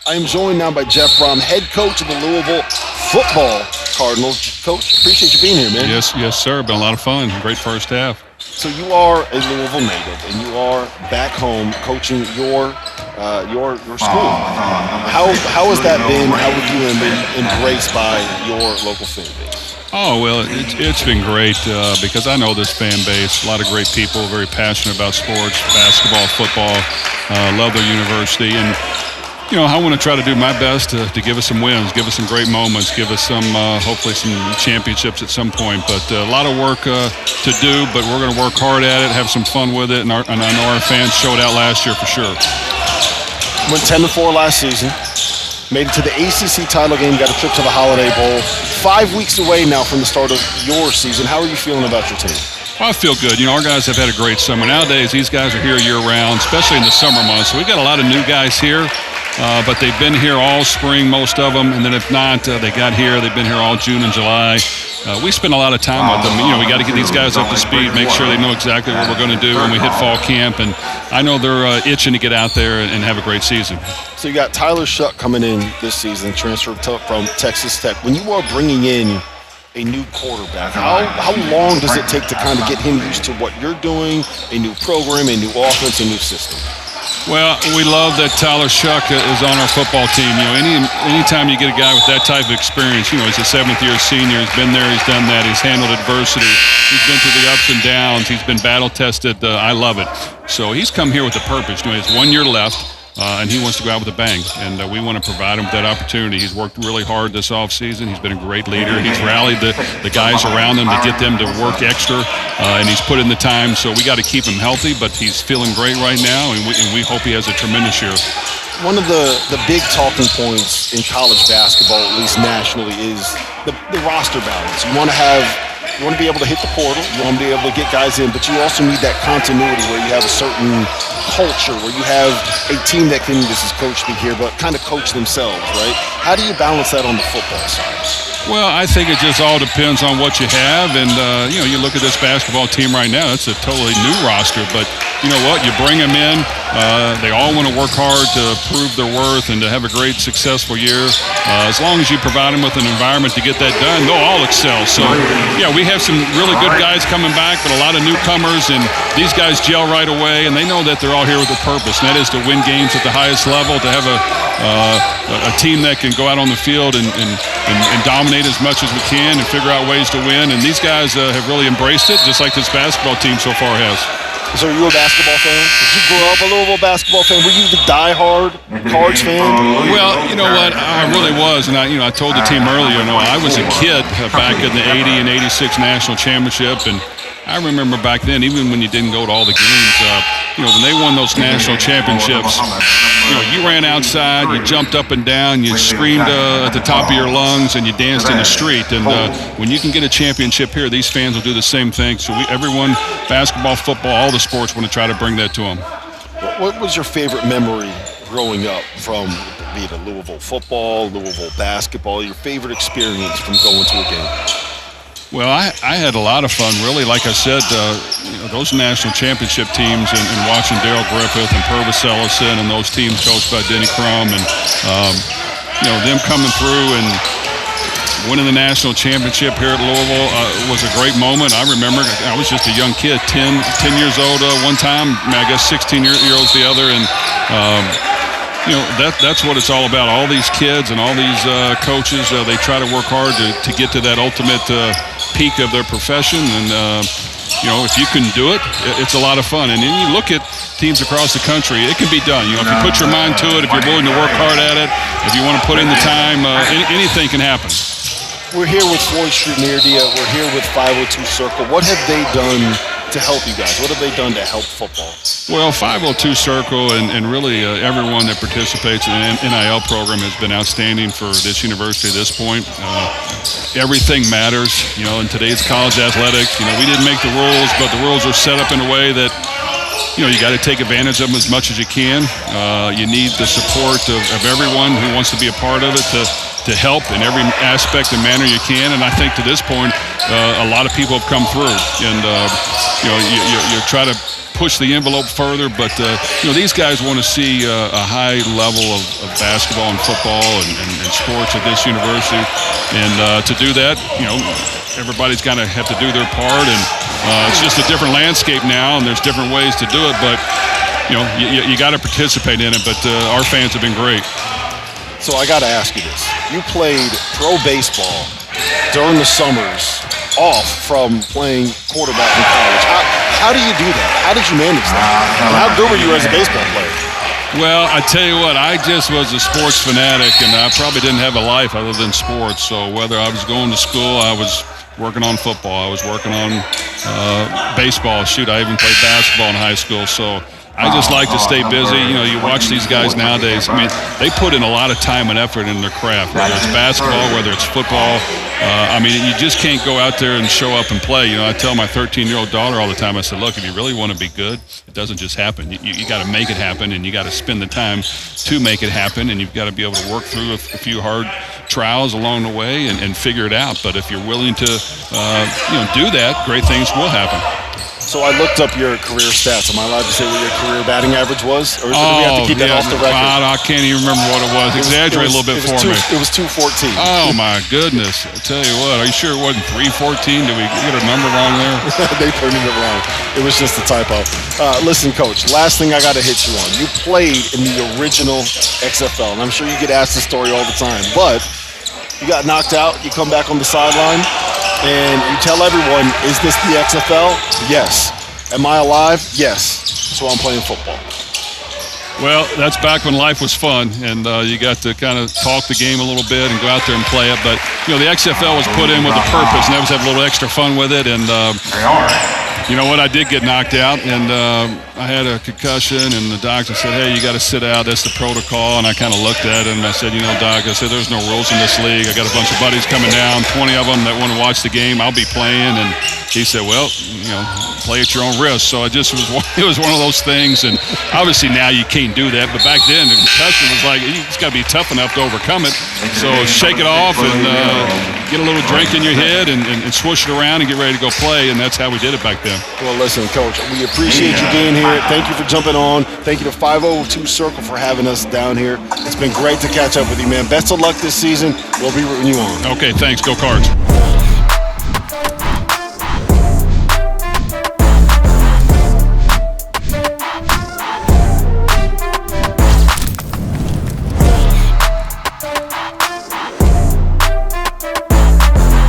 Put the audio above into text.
I am joined now by Jeff Brohm, head coach of the Louisville Football Cardinals. Coach, appreciate you being here, man. Yes, sir. Been a lot of fun. Great first half. So you are a Louisville native, and you are back home coaching your school. How has that been? How have you been embraced by your local fan base? Oh, well, it's been great because I know this fan base. A lot of great people, very passionate about sports, basketball, football, love their university. And, you know, I want to try to do my best to give us some wins, give us some great moments, give us some, hopefully some championships at some point. But a lot of work to do, but we're going to work hard at it, have some fun with it. And I know our fans showed out last year for sure. Went 10-4 last season. Made it to the ACC title game, got a trip to the Holiday Bowl. 5 weeks away now from the start of your season. How are you feeling about your team? Well, I feel good. You know, our guys have had a great summer. Nowadays, these guys are here year-round, especially in the summer months. So we've got a lot of new guys here, but they've been here all spring, most of them. And then if not, they got here. They've been here all June and July. We spend a lot of time with them. You know, we got to get these guys up to speed, make sure they know exactly what we're going to do when we hit fall camp. And I know they're itching to get out there and have a great season. So you got Tyler Shough coming in this season, transferred from Texas Tech. When you are bringing in a new quarterback, how long does it take to kind of get him used to what you're doing, a new program, a new offense, a new system? Well, we love that Tyler Shough is on our football team. You know, anytime you get a guy with that type of experience, you know, he's a seventh-year senior. He's been there. He's done that. He's handled adversity. He's been through the ups and downs. He's been battle-tested. I love it. So he's come here with a purpose. You know, he has 1 year left. And he wants to go out with a bang, and we want to provide him with that opportunity. He's worked really hard this offseason. He's been a great leader. He's rallied the guys around him to get them to work extra, and he's put in the time. So we got to keep him healthy, but he's feeling great right now, and we hope he has a tremendous year. One of the big talking points in college basketball, at least nationally, is the roster balance. You want to be able to hit the portal, you want to be able to get guys in, but you also need that continuity where you have a certain culture, where you have a team that can, this is coach speak here, but kind of coach themselves, right? How do you balance that on the football side? Well, I think it just all depends on what you have. And, you know, you look at this basketball team right now, it's a totally new roster. But you know what? You bring them in. They all want to work hard to prove their worth and to have a great, successful year. As long as you provide them with an environment to get that done, they'll all excel. So, yeah, we have some really good guys coming back, but a lot of newcomers. And these guys gel right away, and they know that they're all here with a purpose, and that is to win games at the highest level, to have a team that can go out on the field and dominate as much as we can and figure out ways to win. And these guys have really embraced it, just like this basketball team so far has. So are you a basketball fan? Did you grow up a Louisville basketball fan? Were you the diehard Cards fan? Well, you know what? I really was. And I told the team earlier, you know, I was a kid back in the 80 and 86 national championship. And I remember back then, even when you didn't go to all the games, you know, when they won those national championships, you know, you ran outside, you jumped up and down, you screamed at the top of your lungs, and you danced in the street. And when you can get a championship here, these fans will do the same thing. So everyone, basketball, football, all the sports want to try to bring that to them. What was your favorite memory growing up from be it Louisville football, Louisville basketball, your favorite experience from going to a game? Well, I had a lot of fun, really. Like I said, you know, those national championship teams and watching Darrell Griffith and Purvis Ellison and those teams coached by Denny Crum and, you know, them coming through and winning the national championship here at Louisville was a great moment. I remember I was just a young kid, 10 years old one time, I guess 16-year-olds the other, and you know, that's what it's all about. All these kids and all these coaches, they try to work hard to get to that ultimate peak of their profession. And, you know, if you can do it, it's a lot of fun. And then you look at teams across the country, it can be done. You know, if you put your mind to it, if you're willing to work hard at it, if you want to put in the time, anything can happen. We're here with Floyd Street Media. We're here with 502 Circle. What have they done to help you guys? What have they done to help football? Well, 502 Circle and really everyone that participates in the NIL program has been outstanding for this university at this point. Everything matters, you know, in today's college athletics. You know, we didn't make the rules, but the rules are set up in a way that, you know, you got to take advantage of them as much as you can. You need the support of everyone who wants to be a part of it to help in every aspect and manner you can. And I think to this point, a lot of people have come through. And, you know, you try to push the envelope further, but these guys want to see a high level of basketball and football and sports at this university, and to do that, everybody's got to have to do their part, and it's just a different landscape now, and there's different ways to do it, but you got to participate in it. But our fans have been great. So I got to ask you this: you played pro baseball during the summers off from playing quarterback in college. How do you do that? How did you manage that? And how good were you as a baseball player? Well, I tell you what, I just was a sports fanatic, and I probably didn't have a life other than sports. So whether I was going to school, I was working on football, I was working on baseball. Shoot, I even played basketball in high school. So I just like to stay busy. You watch these guys nowadays. I mean, they put in a lot of time and effort in their craft, whether it's basketball, whether it's football. You just can't go out there and show up and play. I tell my 13-year-old daughter all the time, I said, look, if you really want to be good, it doesn't just happen. You got to make it happen, and you got to spend the time to make it happen, and you've got to be able to work through a few hard trials along the way and figure it out. But if you're willing to do that, great things will happen. So I looked up your career stats. Am I allowed to say what your career batting average was? Or do we have to keep that off the record? I can't even remember what it was. Exaggerate a little bit for me. It was 214. Oh, my goodness. I tell you what, are you sure it wasn't 314? Did we get a number wrong there? They printed it wrong. It was just a typo. Listen, Coach, last thing I got to hit you on. You played in the original XFL, and I'm sure you get asked this story all the time, but you got knocked out. You come back on the sideline. And you tell everyone, is this the XFL? Yes. Am I alive? Yes. So I'm playing football. Well, that's back when life was fun, and you got to kind of talk the game a little bit and go out there and play it. But, the XFL was put in with a purpose, and that was to have a little extra fun with it. And you know what? I did get knocked out, and I had a concussion, and the doctor said, hey, you got to sit out. That's the protocol. And I kind of looked at it, and I said, Doc, I said, there's no rules in this league. I got a bunch of buddies coming down, 20 of them that want to watch the game. I'll be playing. And he said, well, play at your own risk. So it was one of those things. And obviously now you can't do that. But back then, the concussion was like, you just got to be tough enough to overcome it. So shake it off and get a little drink in your head and swoosh it around and get ready to go play. And that's how we did it back then. Well, listen, Coach, we appreciate you being here. Thank you for jumping on. Thank you to 502 Circle for having us down here. It's been great to catch up with you, man. Best of luck this season. We'll be rooting you on. Okay, thanks. Go Cards.